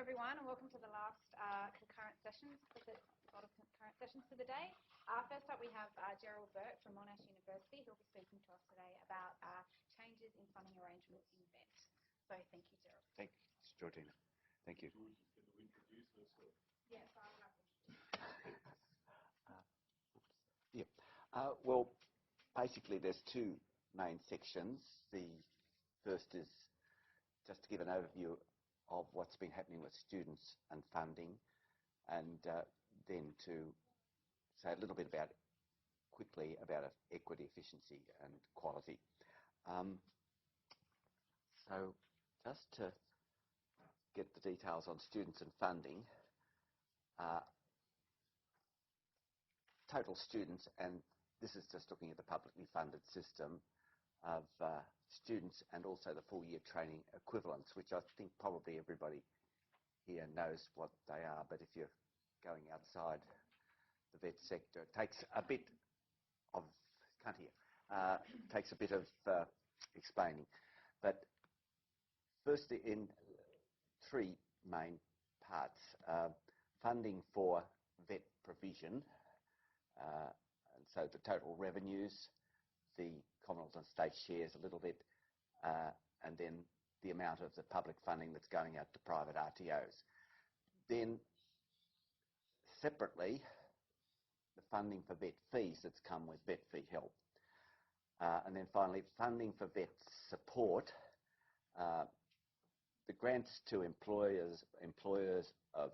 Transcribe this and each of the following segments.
everyone, and welcome to the last concurrent sessions for the day. First up, we have Gerald Burke from Monash University, who will be speaking to us today about changes in funding arrangements in VET. So thank you, Gerald. Thank you, Georgina. Thank you. George is going to introduce herself. Yes, I will have to. Well, basically there's two main sections. The first is just to give an overview of what's been happening with students and funding, and then to say a little bit quickly about equity, efficiency and quality. So just to get the details on students and funding, total students, and this is just looking at the publicly funded system of students and also the full-year training equivalents, which I think probably everybody here knows what they are, but if you're going outside the vet sector, it takes a bit of, takes a bit of explaining. But firstly, in three main parts: funding for vet provision, and so the total revenues, the Commonwealth and state shares a little bit, and then the amount of the public funding that's going out to private RTOs. Then separately, the funding for vet fees that's come with vet feehelp. And then finally, funding for vet support, the grants to employers of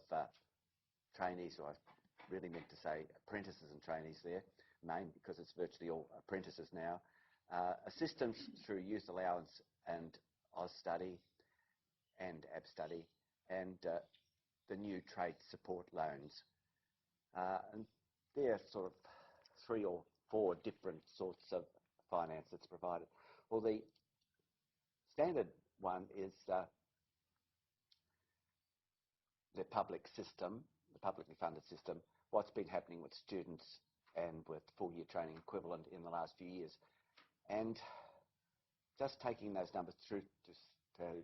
trainees, or I really meant to say apprentices and trainees there, because it's virtually all apprentices now. Assistance through youth allowance and AusStudy and AbStudy, and the new trade support loans. And there are sort of 3 or 4 different sorts of finance that's provided. Well, the standard one is the public system, the publicly funded system, what's been happening with students and with full-year training equivalent in the last few years. And just taking those numbers through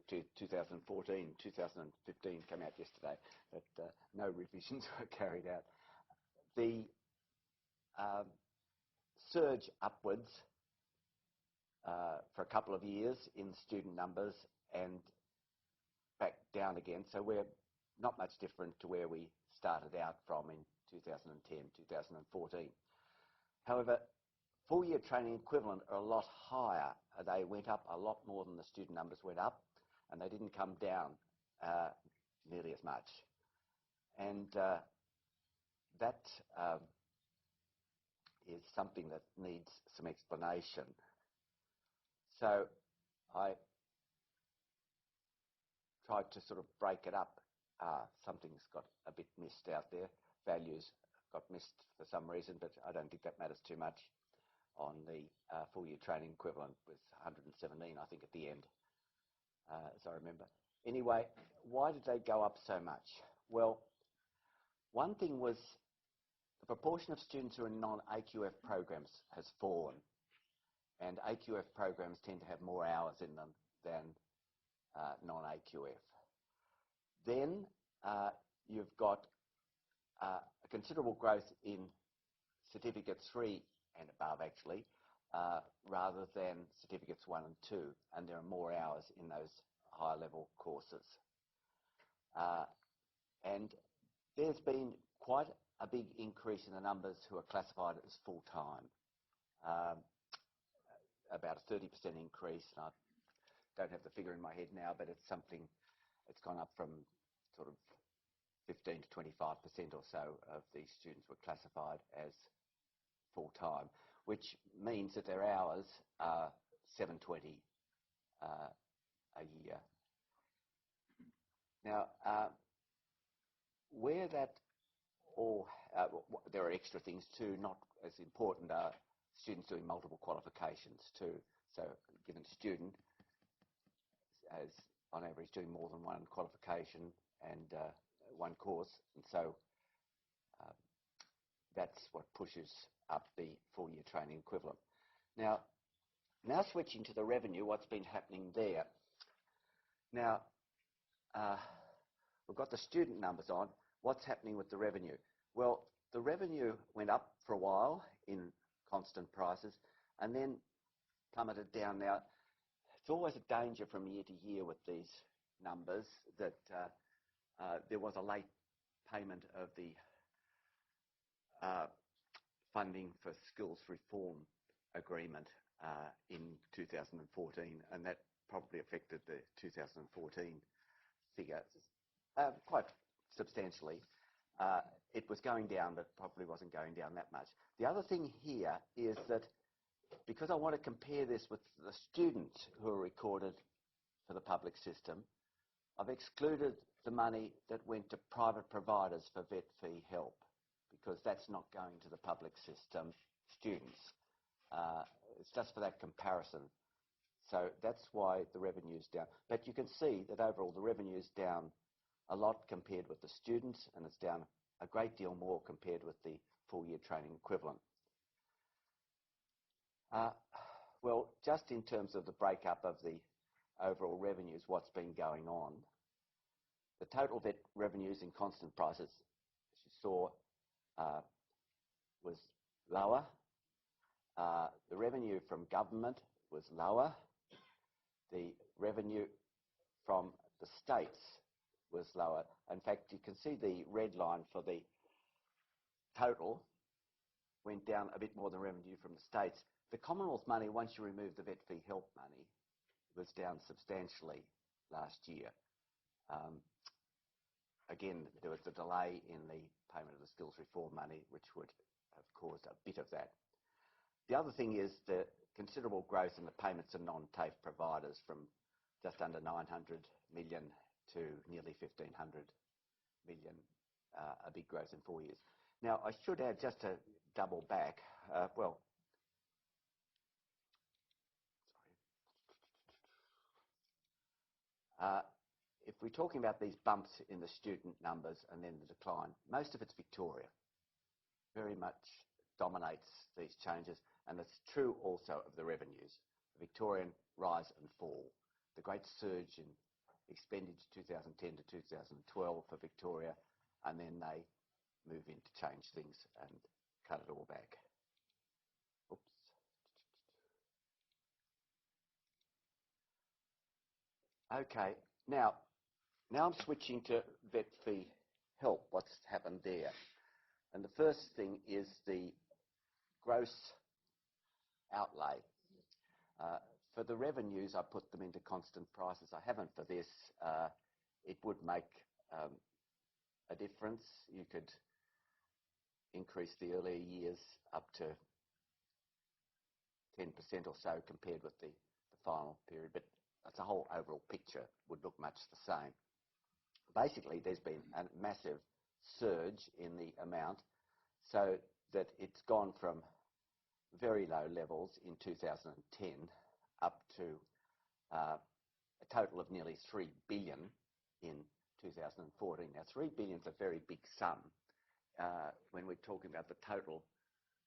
to 2014, 2015 came out yesterday, but no revisions were carried out. The surge upwards for a couple of years in student numbers and back down again. So we're not much different to where we started out from in 2010, 2014. However, full-year training equivalent are a lot higher. They went up a lot more than the student numbers went up, and they didn't come down nearly as much. And that is something that needs some explanation. So I tried to sort of break it up. Something's got a bit missed out there. Values got missed for some reason, but I don't think that matters too much on the full-year training equivalent with 117, I think, at the end, as I remember. Anyway, why did they go up so much? Well, one thing was the proportion of students who are in non-AQF programs has fallen, and AQF programs tend to have more hours in them than non-AQF. Then you've got a considerable growth in Certificates 3 and above, actually, rather than Certificates 1 and 2, and there are more hours in those higher level courses. And there's been quite a big increase in the numbers who are classified as full-time, about a 30% increase, and I don't have the figure in my head now, but it's something, it's gone up from sort of 15 to 25% or so of these students were classified as full-time, which means that their hours are 720 a year. Now, where that all, there are extra things too, not as important, are students doing multiple qualifications too. So a given student as on average doing more than one qualification and one course, and so that's what pushes up the full-year training equivalent. Now switching to the revenue, what's been happening there? Now, We've got the student numbers on. What's happening with the revenue? Well, the revenue went up for a while in constant prices and then plummeted down. Now, it's always a danger from year to year with these numbers that there was a late payment of the funding for skills reform agreement in 2014, and that probably affected the 2014 figure quite substantially. It was going down, but probably wasn't going down that much. The other thing here is that because I want to compare this with the students who are recorded for the public system, I've excluded the money that went to private providers for vet fee help, because that's not going to the public system students. It's just for that comparison. So that's why the revenue is down. But you can see that overall the revenue is down a lot compared with the students, and it's down a great deal more compared with the full-year training equivalent. Well, just in terms of the breakup of the overall revenues, what's been going on, the total vet revenues in constant prices, as you saw, was lower. The revenue from government was lower. The revenue from the states was lower. In fact, you can see the red line for the total went down a bit more than revenue from the states. The Commonwealth money, once you remove the vet fee help money, was down substantially last year. Again, there was a delay in the payment of the skills reform money, which would have caused a bit of that. The other thing is the considerable growth in the payments of non-TAFE providers from just under 900 million to nearly 1,500 million, a big growth in 4 years. Now, I should add, just to double back, if we're talking about these bumps in the student numbers and then the decline, most of it's Victoria. Very much dominates these changes, and it's true also of the revenues. The Victorian rise and fall. The great surge in expenditure 2010 to 2012 for Victoria, and then they move in to change things and cut it all back. Oops. Okay, now I'm switching to vet fee help, what's happened there. And the first thing is the gross outlay. For the revenues, I put them into constant prices. I haven't for this. It would make a difference. You could increase the earlier years up to 10% or so compared with the final period, but that's a whole overall picture would look much the same. Basically, there's been a massive surge in the amount, so that it's gone from very low levels in 2010 up to a total of nearly 3 billion in 2014. Now, 3 billion is a very big sum when we're talking about the total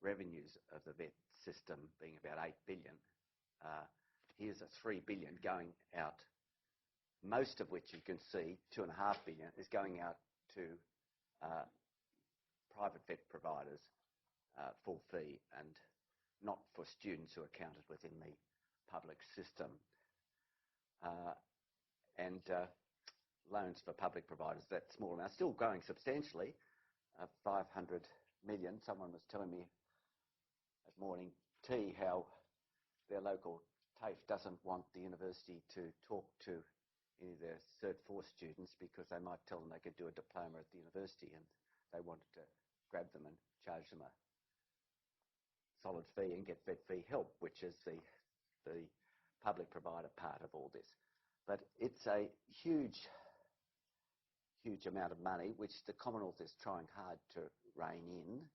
revenues of the vet system being about 8 billion. Here's a 3 billion going out, most of which you can see, 2.5 billion, is going out to private vet providers full fee, and not for students who are counted within the public system. And loans for public providers, that small amount, still growing substantially, 500 million. Someone was telling me at morning tea how their local TAFE doesn't want the university to talk to any of their Cert 4 students because they might tell them they could do a diploma at the university, and they wanted to grab them and charge them a solid fee and get vet fee help, which is the public provider part of all this. But it's a huge amount of money which the Commonwealth is trying hard to rein in.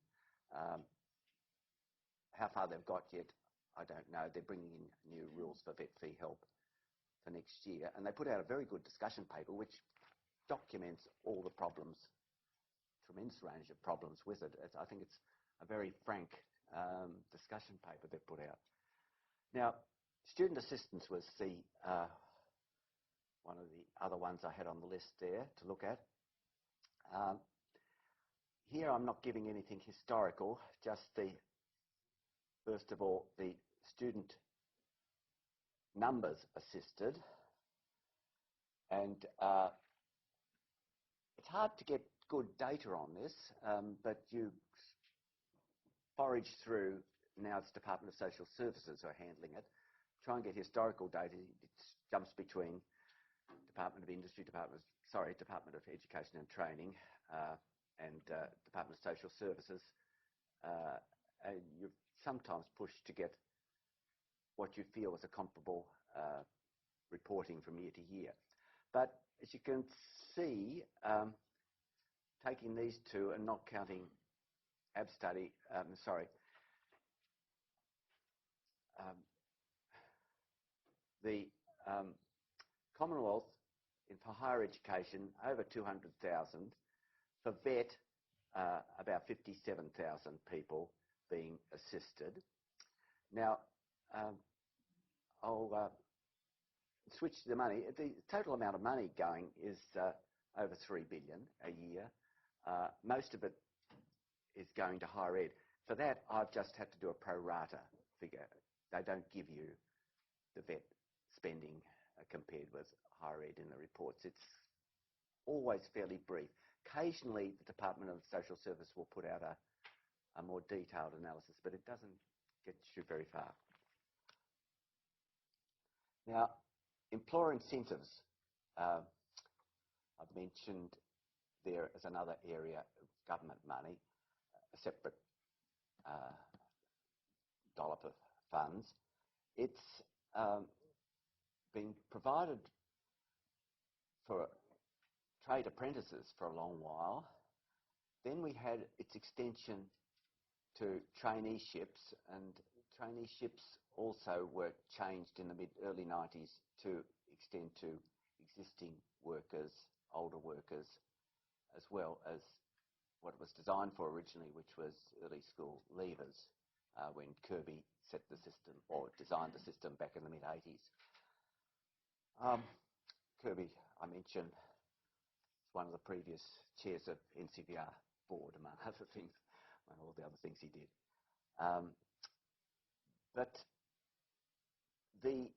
How far they've got yet, I don't know. They're bringing in new rules for vet fee help for next year, and they put out a very good discussion paper which documents all the problems, tremendous range of problems with it. I think it's a very frank discussion paper they put out. Now, student assistance was the one of the other ones I had on the list there to look at. Here I'm not giving anything historical, just first of all, the student numbers assisted. And it's hard to get good data on this, but you forage through, now it's Department of Social Services who are handling it, try and get historical data. It jumps between Department of Education and Training and Department of Social Services. And you're sometimes pushed to get what you feel is a comparable reporting from year to year. But as you can see, taking these two and not counting the Commonwealth for higher education, over 200,000. For vet, about 57,000 people being assisted. Now, I'll switch to the money. The total amount of money going is over $3 billion a year. Most of it is going to higher ed. For that, I've just had to do a pro rata figure. They don't give you the vet spending compared with higher ed in the reports. It's always fairly brief. Occasionally, the Department of Social Service will put out a more detailed analysis, but it doesn't get you very far. Now, employer incentives, I've mentioned there as another area of government money, a separate dollop of funds. It's been provided for trade apprentices for a long while. Then we had its extension to traineeships, and traineeships also were changed in the early 90s to extend to existing workers, older workers, as well as what it was designed for originally, which was early school leavers, when Kirby set the system or designed the system back in the mid-80s. Kirby, I mentioned, is one of the previous chairs of NCVER board, among other things, and all the other things he did. But the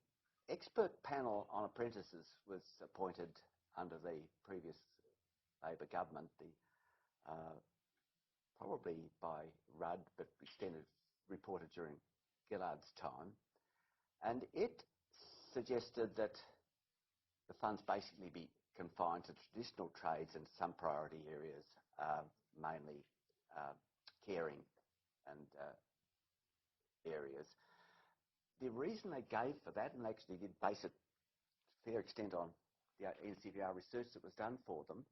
expert panel on apprentices was appointed under the previous Labor government, probably by Rudd, but reported during Gillard's time. And it suggested that the funds basically be confined to traditional trades and some priority areas, mainly caring and areas. The reason they gave for that, and they actually did base it to a fair extent on the NCVER research that was done for them,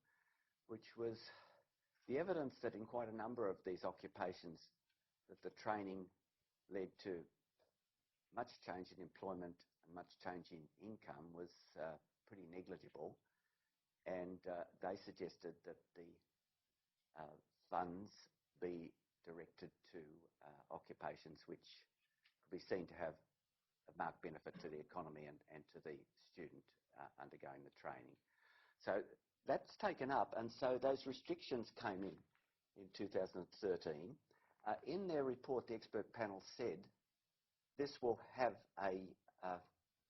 which was the evidence that in quite a number of these occupations that the training led to much change in employment and much change in income was pretty negligible. And they suggested that the funds be directed to occupations which could be seen to have a marked benefit to the economy and to the student undergoing the training. So that's taken up, and so those restrictions came in 2013. In their report, the expert panel said this will have a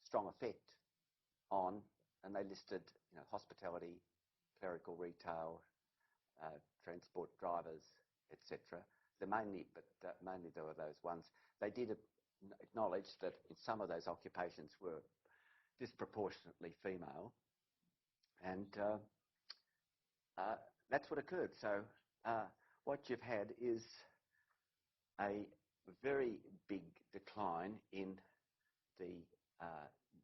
strong effect on, and they listed, hospitality, clerical retail, transport drivers, etc. Mainly there were those ones. They did acknowledge that in some of those occupations were disproportionately female, and that's what occurred. So what you've had is a very big decline in the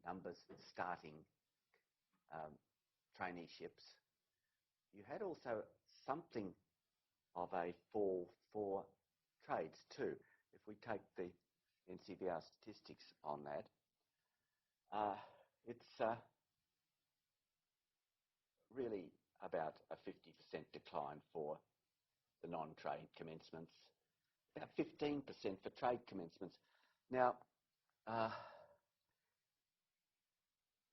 numbers starting traineeships. You had also something of a fall for trades too. If we take the NCVER statistics on that, it's really about a 50% decline for the non-trade commencements, about 15% for trade commencements. Now,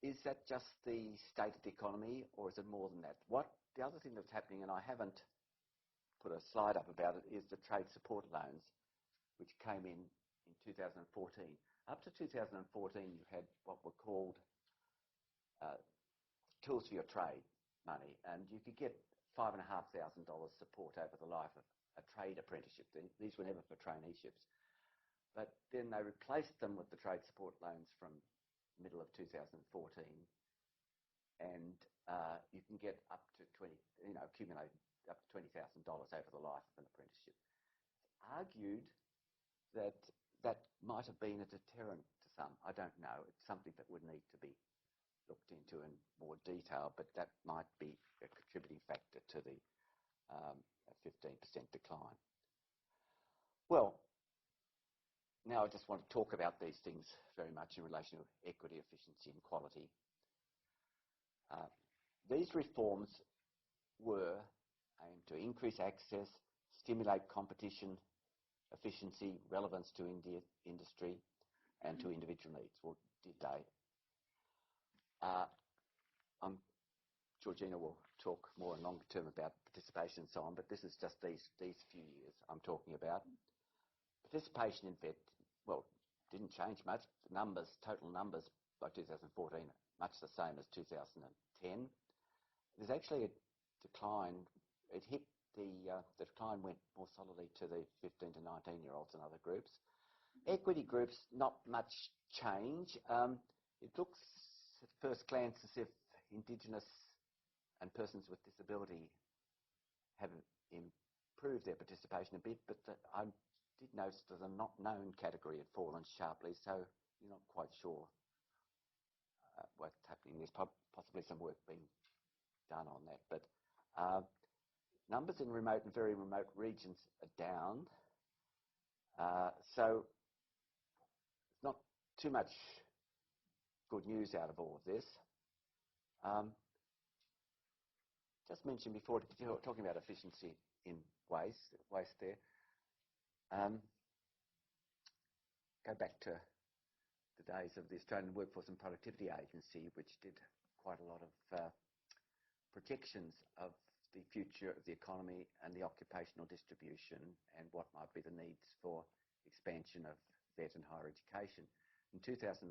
is that just the state of the economy, or is it more than that? The other thing that's happening, and I haven't put a slide up about it, is the trade support loans, which came in 2014. Up to 2014, you had what were called tools for your trade money, and you could get $5,500 support over the life of a trade apprenticeship. These were never for traineeships. But then they replaced them with the trade support loans from middle of 2014, and you can get up to accumulate up to $20,000 over the life of an apprenticeship. It's argued that that might have been a deterrent to some. I don't know. It's something that would need to be looked into in more detail, but that might be a contributing factor to the 15% decline. Well, now I just want to talk about these things very much in relation to equity, efficiency and quality. These reforms were aimed to increase access, stimulate competition, efficiency, relevance to industry and to individual needs. Well, did they? Georgina will talk more in longer term about participation and so on, but this is just these few years I'm talking about. Participation in VET, well, didn't change much. The numbers, total numbers by 2014, much the same as 2010. There's actually a decline. It hit the decline went more solidly to the 15 to 19-year-olds and other groups. Equity groups, not much change. It looks at first glance as if Indigenous and persons with disability have improved their participation a bit, but I did notice that the not known category had fallen sharply, so you're not quite sure what's happening. There's possibly some work being done on that, but numbers in remote and very remote regions are down, so it's not too much good news out of all of this. Just mentioned before, talking about efficiency in waste there. Go back to the days of the Australian Workforce and Productivity Agency, which did quite a lot of projections of the future of the economy and the occupational distribution and what might be the needs for expansion of VET and higher education. In 2013,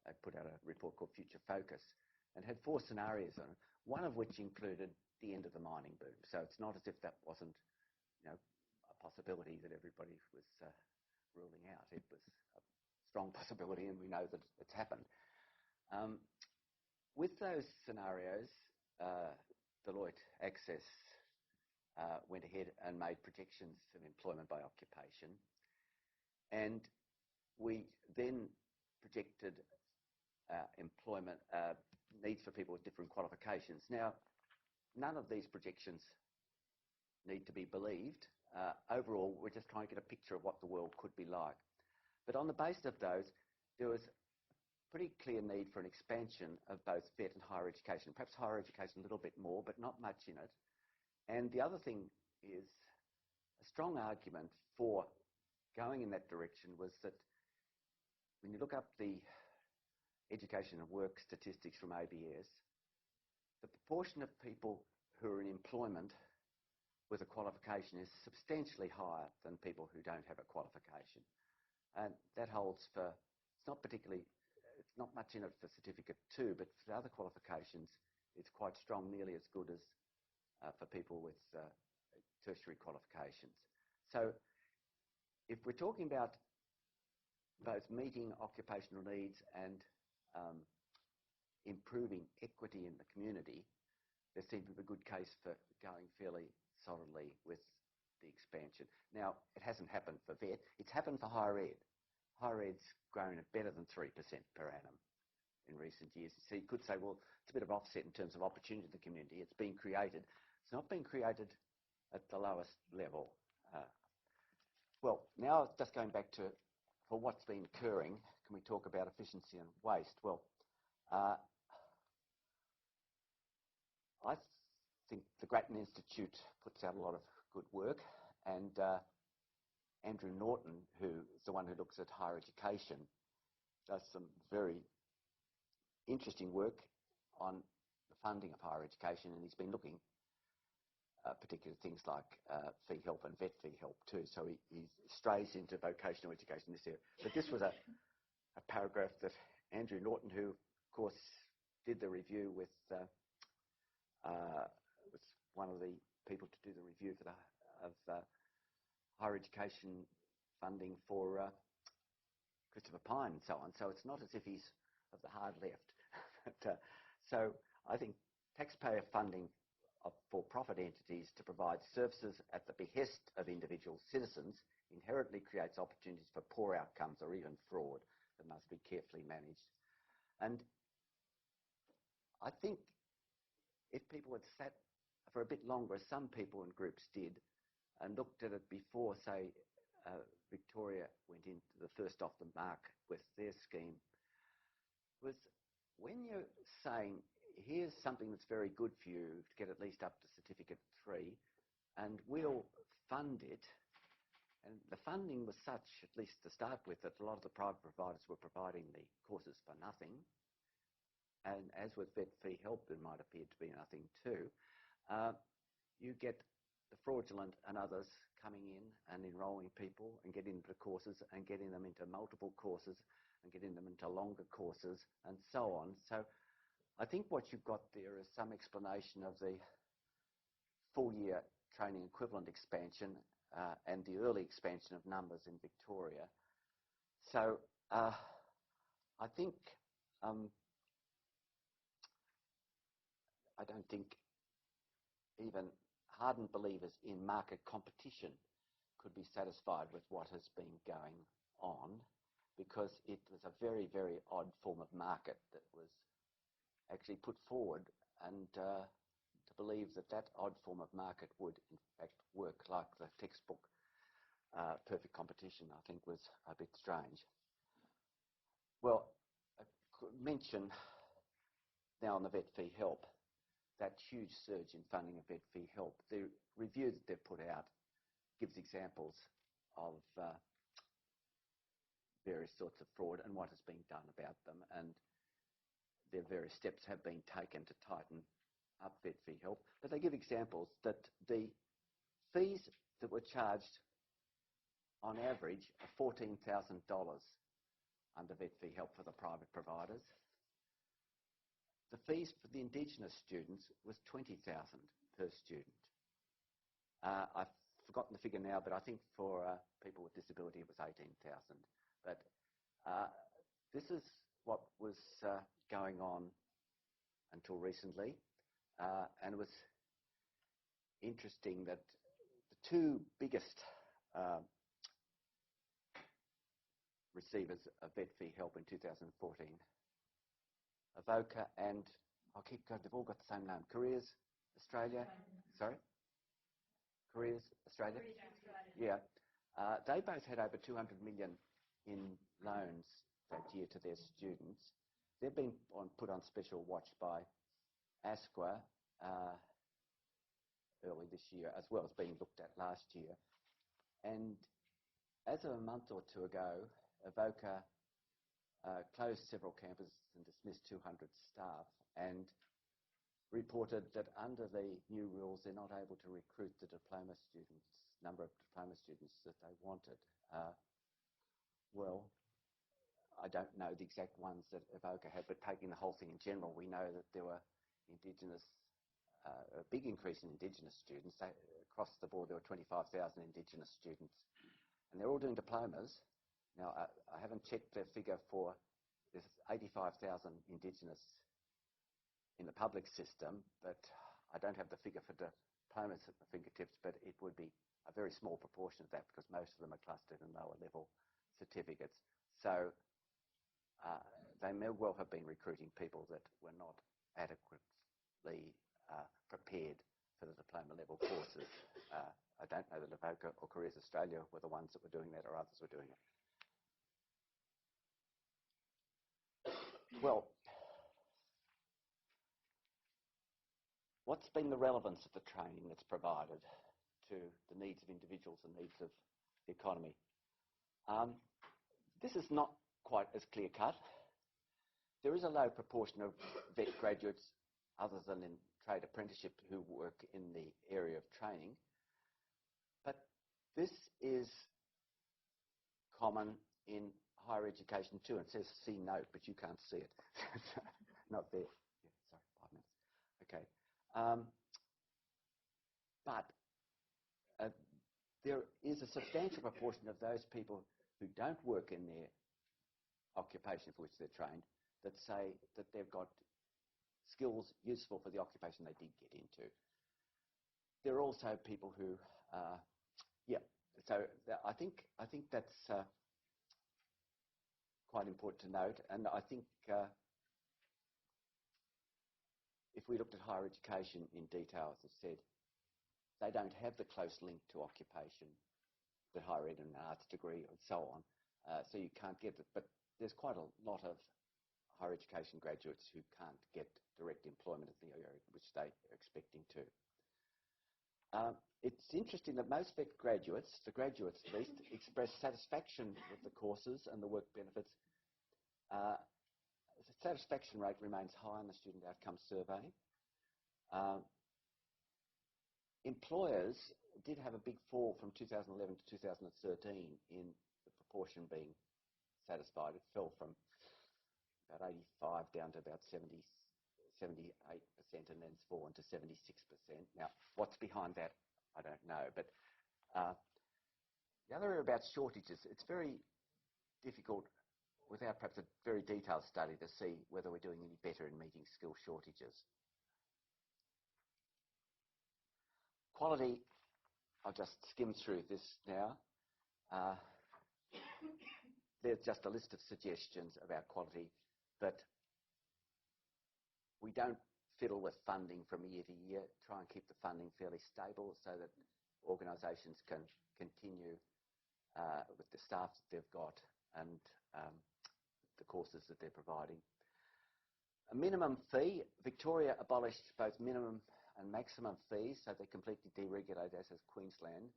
they put out a report called Future Focus and had 4 scenarios on it, one of which included the end of the mining boom. So it's not as if that wasn't, a possibility that everybody was ruling out. It was a strong possibility, and we know that it's happened. With those scenarios, Deloitte Access went ahead and made projections of employment by occupation, and we then projected employment needs for people with different qualifications. Now, none of these projections need to be believed. Overall, we're just trying to get a picture of what the world could be like. But on the basis of those, there was a pretty clear need for an expansion of both VET and higher education. Perhaps higher education a little bit more, but not much in it. And the other thing is a strong argument for going in that direction was that when you look up the education and work statistics from ABS, the proportion of people who are in employment with a qualification is substantially higher than people who don't have a qualification. And that holds for, it's not much in it for Certificate 2, but for other qualifications, it's quite strong, nearly as good as for people with tertiary qualifications. So if we're talking about both meeting occupational needs and improving equity in the community, there seems to be a good case for going fairly solidly with the expansion. Now, it hasn't happened for VET. It's happened for higher ed. Higher ed's grown at better than 3% per annum in recent years. So you could say, well, it's a bit of offset in terms of opportunity in the community. It's been created. It's not been created at the lowest level. Well, now just going back to for what's been occurring, can we talk about efficiency and waste? Well, I think the Grattan Institute puts out a lot of good work, and Andrew Norton, who is the one who looks at higher education, does some very interesting work on the funding of higher education, and he's been looking particular things like feehelp and vet feehelp too. So he strays into vocational education this year. But this was a paragraph that Andrew Norton, who of course did the review with was one of the people to do the review for of higher education funding for Christopher Pyne and so on. So it's not as if he's of the hard left. But, so I think taxpayer funding of for-profit entities to provide services at the behest of individual citizens inherently creates opportunities for poor outcomes or even fraud that must be carefully managed. And I think if people had sat for a bit longer, as some people and groups did, and looked at it before, say, Victoria went into the first off the mark with their scheme, was when you're saying, here's something that's very good for you to get at least up to Certificate 3, and we'll fund it. And the funding was such, at least to start with, that a lot of the private providers were providing the courses for nothing. And as with vet feehelp, there might appear to be nothing too. You get the fraudulent and others coming in and enrolling people and getting into courses and getting them into multiple courses and getting them into longer courses and so on. So I think what you've got there is some explanation of the full-year training equivalent expansion and the early expansion of numbers in Victoria. So I think I don't think even hardened believers in market competition could be satisfied with what has been going on, because it was a very, very odd form of market that was actually put forward, and to believe that that odd form of market would in fact work like the textbook perfect competition, I think was a bit strange. Well, I could mention now on the vet feehelp, that huge surge in funding of vet feehelp. The review that they've put out gives examples of various sorts of fraud and what has been done about them, and their various steps have been taken to tighten up vet feehelp. But they give examples that the fees that were charged on average are $14,000 under vet feehelp for the private providers. The fees for the Indigenous students was $20,000 per student. I've forgotten the figure now, but I think for people with disability it was $18,000. But this is what was going on until recently, and it was interesting that the two biggest receivers of vet feehelp in 2014, Avoca and, I'll keep going, they've all got the same name, Careers Australia, sorry? Careers Australia? Yeah. They both had over 200 million in loans that year to their students. They've been put on special watch by ASQA early this year, as well as being looked at last year. And as of a month or two ago, Avoca closed several campuses and dismissed 200 staff, and reported that under the new rules they're not able to recruit the number of diploma students that they wanted. Well, I don't know the exact ones that Avoca had, but taking the whole thing in general, we know that there were a big increase in Indigenous students. Across the board there were 25,000 Indigenous students, and they're all doing diplomas. Now, I haven't checked the figure for, there's 85,000 Indigenous in the public system, but I don't have the figure for diplomas at my fingertips, but it would be a very small proportion of that, because most of them are clustered in lower level certificates. So they may well have been recruiting people that were not adequately prepared for the diploma level courses. I don't know that Avoca or Careers Australia were the ones that were doing that, or others were doing it. Well, what's been the relevance of the training that's provided to the needs of individuals and needs of the economy? This is not quite as clear-cut. there is a low proportion of vet graduates, other than in trade apprenticeship, who work in the area of training. But this is common in higher education too. It says C note, but you can't see it. Not there. Yeah, sorry, 5 minutes. Okay. But there is a substantial proportion of those people who don't work in their occupation for which they're trained that say that they've got skills useful for the occupation they did get into. There are also people who, so I think that's quite important to note. And I think if we looked at higher education in detail, as I said, they don't have the close link to occupation that higher ed and an arts degree and so on. So you can't get it. But there's quite a lot of higher education graduates who can't get direct employment in the area which they are expecting to. It's interesting that most vet graduates, the graduates at least, express satisfaction with the courses and the work benefits. The satisfaction rate remains high in the student outcomes survey. Employers did have a big fall from 2011 to 2013 in the proportion being satisfied. It fell from about 85 down to about 78%, and then it's fallen to 76%. Now, what's behind that, I don't know. But the other area about shortages, it's very difficult, without perhaps a very detailed study, to see whether we're doing any better in meeting skill shortages. Quality, I'll just skim through this now. There's just a list of suggestions about quality, but we don't fiddle with funding from year to year. Try and keep the funding fairly stable so that organisations can continue with the staff that they've got and the courses that they're providing. A minimum fee. Victoria abolished both minimum and maximum fees, so they completely deregulated, as has Queensland.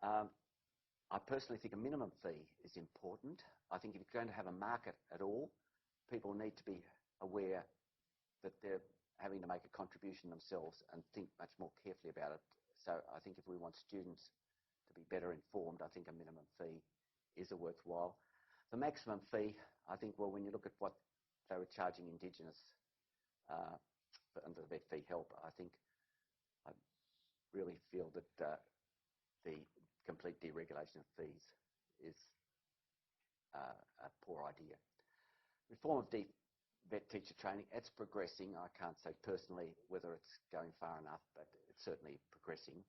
I personally think a minimum fee is important. I think if you're going to have a market at all, people need to be aware that they're having to make a contribution themselves and think much more carefully about it. So I think if we want students to be better informed, I think a minimum fee is a worthwhile. The maximum fee, I think, well, when you look at what they were charging Indigenous under the vet fee help, I think I really feel that the complete deregulation of fees is a poor idea. Reform of vet teacher training, it's progressing. I can't say personally whether it's going far enough, but it's certainly progressing.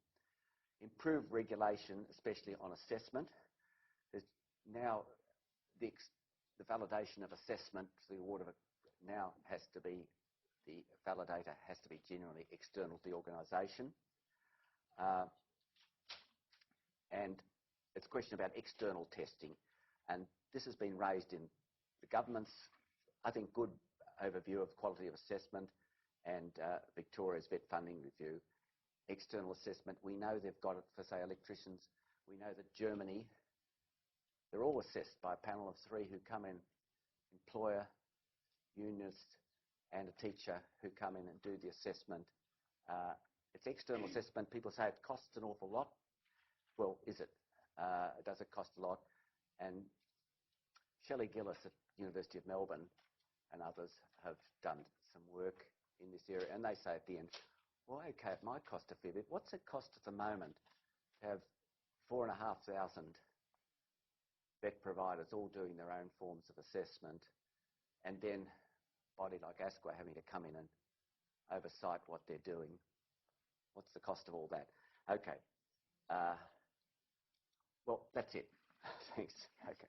Improved regulation, especially on assessment. There's now the validation of assessment, the award of it now has to be, the validator has to be genuinely external to the organisation. And it's a question about external testing. And this has been raised in the government's, I think, good overview of quality of assessment and Victoria's vet funding review. External assessment, we know they've got it for, say, electricians. We know that Germany, they're all assessed by a panel of 3 who come in, employer, unionist, and a teacher who come in and do the assessment. It's external assessment. People say it costs an awful lot. Well, is it? Does it cost a lot? And Shelley Gillis at University of Melbourne and others have done some work in this area, and they say at the end, well, okay, it might cost a fair bit. What's it cost at the moment to have 4,500 vet providers all doing their own forms of assessment, and then a body like ASQA having to come in and oversight what they're doing? What's the cost of all that? Okay. Well, that's it. Thanks. Okay.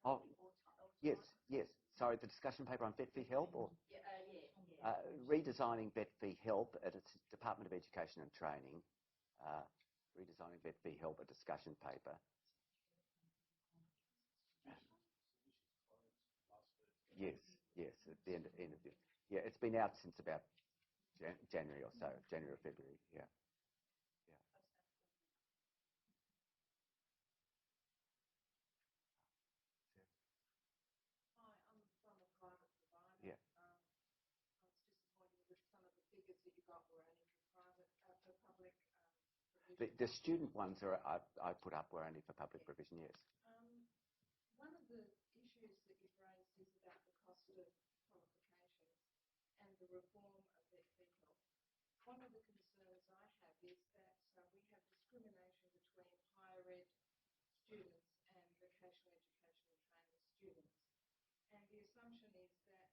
Oh, yes. Sorry, the discussion paper on vet fee help, or redesigning vet fee help at its Department of Education and Training. Redesigning vet fee help, a discussion paper. Yes, at the end of the. Yeah, it's been out since about January or so, January or February, yeah. Hi, I'm from a private provider. Yeah. I was disappointed with some of the figures that you got were only for private, for public provision. The student ones I put up were only for public provision, yes. One of the issues that you've raised is about the cost of qualifications and the reform of their feehelp. One of the concerns I have is that we have discrimination between higher ed students and vocational education and training students. And the assumption is that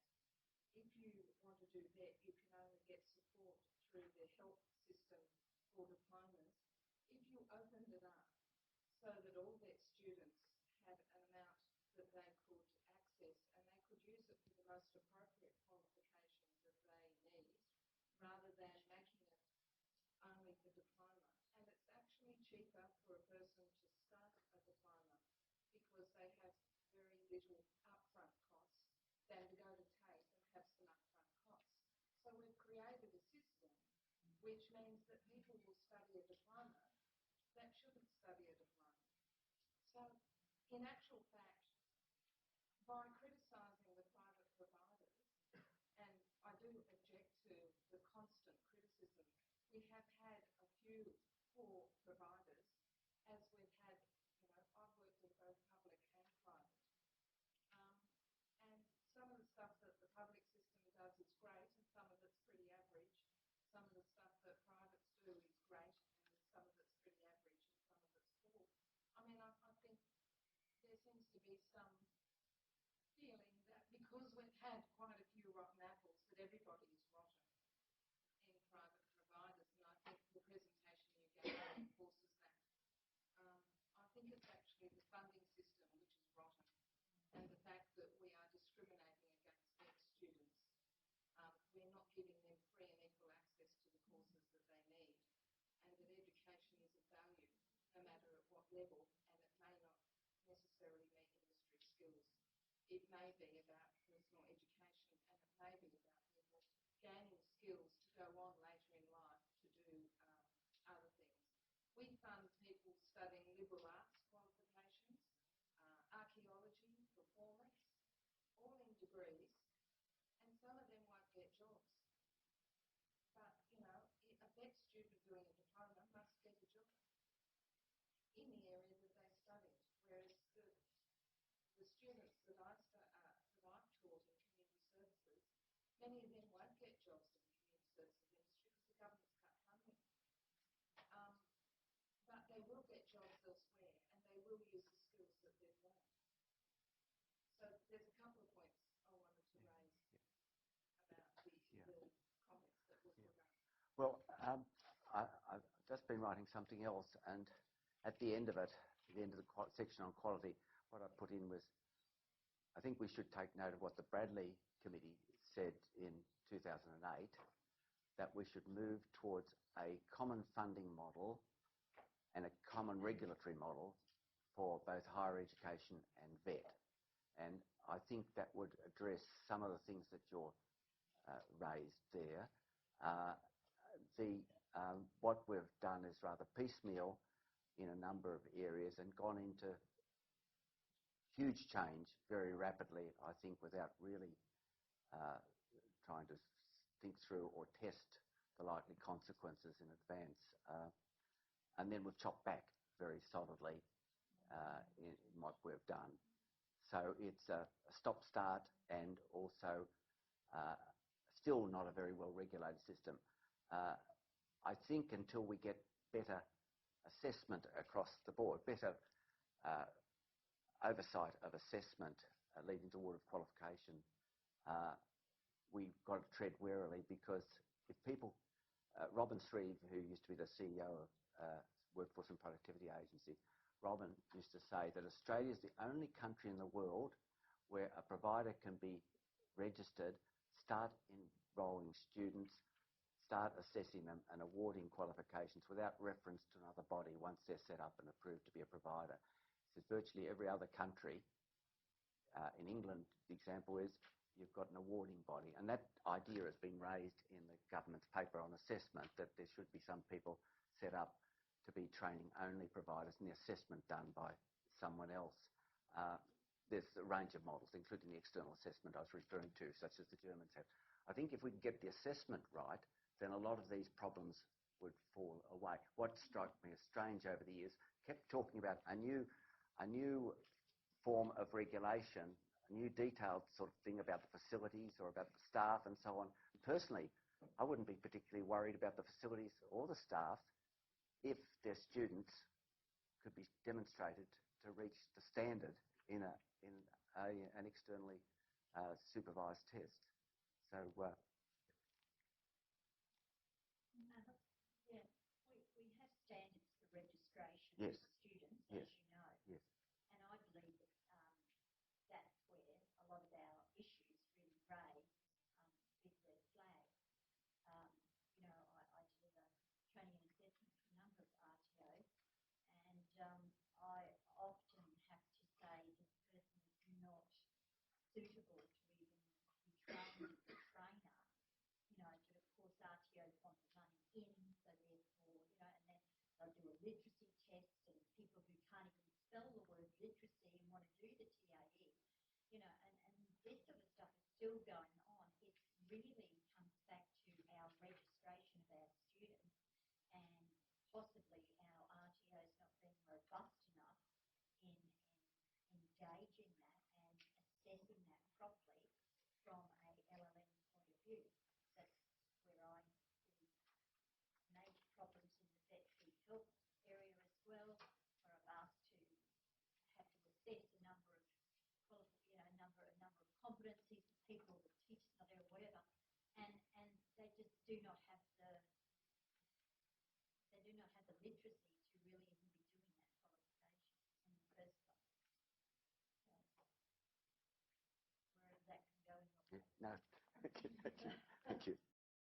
if you want to do that, you can only get support through the help system for diplomas. If you opened it up so that all their students had an amount that they could access and they could use it for the most appropriate qualifications that they need, rather than making it only for diploma. And it's actually cheaper for a person to start a diploma because they have very little upfront costs than to go to TAFE and have some upfront costs. So we've created a system which means that people will study a diploma that shouldn't study a diploma. So in actual fact, by criticising the private providers, and I do object to the constant criticism, we have had a few poor providers, as we've had, I've worked in both public and private. And some of the stuff that the public system does is great, and some of it's pretty average. Some of the stuff that privates do is great, and some of it's pretty average, and some of it's poor. I mean, I think there seems to be some feeling that because we've had quite a few rotten apples, that everybody is rotten in private providers, and I think the presentation you gave reinforces that. I think it's actually the funding system which is rotten, and the fact that we are discriminating against their students. We're not giving them free and equal access to the courses that they need, and that education is of value, no matter at what level, and it may not necessarily mean industry skills. It may be about personal education, and it may be about people gaining skills to go on later in life to do other things. We fund people studying liberal arts qualifications, archaeology, performance, all in degrees, and some of them won't get jobs. But, a vet student doing a diploma must get a job in the area that they studied, whereas the students that I've taught in community services, many of them won't get jobs in the community services industry because the government's cut funding. But they will get jobs elsewhere, and they will use the skills that they've learned. So there's a couple of points I wanted to raise about the comments that were put up. Well, I've just been writing something else, and at the end of it, at the end of the section on quality, what I put in was, I think we should take note of what the Bradley Committee said in 2008, that we should move towards a common funding model and a common regulatory model for both higher education and VET. And I think that would address some of the things that you're raised there. What we've done is rather piecemeal in a number of areas and gone into huge change very rapidly, I think, without really trying to think through or test the likely consequences in advance. And then we've chopped back very solidly in what we've done. So it's a stop-start and also still not a very well-regulated system. I think until we get better assessment across the board, better oversight of assessment leading toward qualification, we've got to tread warily, because if people, Robin Shreve, who used to be the CEO of Workforce and Productivity Agency, Robin used to say that Australia is the only country in the world where a provider can be registered, start enrolling students, start assessing them and awarding qualifications without reference to another body once they're set up and approved to be a provider. He says virtually every other country, in England, the example is, you've got an awarding body. And that idea has been raised in the government's paper on assessment, that there should be some people set up to be training-only providers and the assessment done by someone else. There's a range of models, including the external assessment I was referring to, such as the Germans have. I think if we can get the assessment right, then a lot of these problems would fall away. What struck me as strange over the years, kept talking about a new form of regulation, a new detailed sort of thing about the facilities or about the staff and so on. Personally, I wouldn't be particularly worried about the facilities or the staff if their students could be demonstrated to reach the standard in an externally supervised test. So, yeah, we have standards for registration yes, for students, yes, as you know. yes. And I believe that that's where a lot of our issues really raise big red flags. You know, I did a training and assessment for a number of RTOs, and I often have to say this person is not suitable to even be trained as a trainer. You know, but of course RTOs want the money in, so therefore, you know, and then they'll do a literacy test, and people who can't even spell the word literacy and want to do the TAE, you know, and this sort of stuff is still going on. It really comes back to our registration of our students and possibly our RTOs not being robust enough in engaging that and assessing that properly from a LLM point of view. That's where I see major problems in the vet feehelp area as well, where I'm asked to have to assess a number of competencies of people, the teachers are there, whatever, and they just do not have the literacy to really even be doing that qualification in the first place. So, wherever that can go in your No, thank you.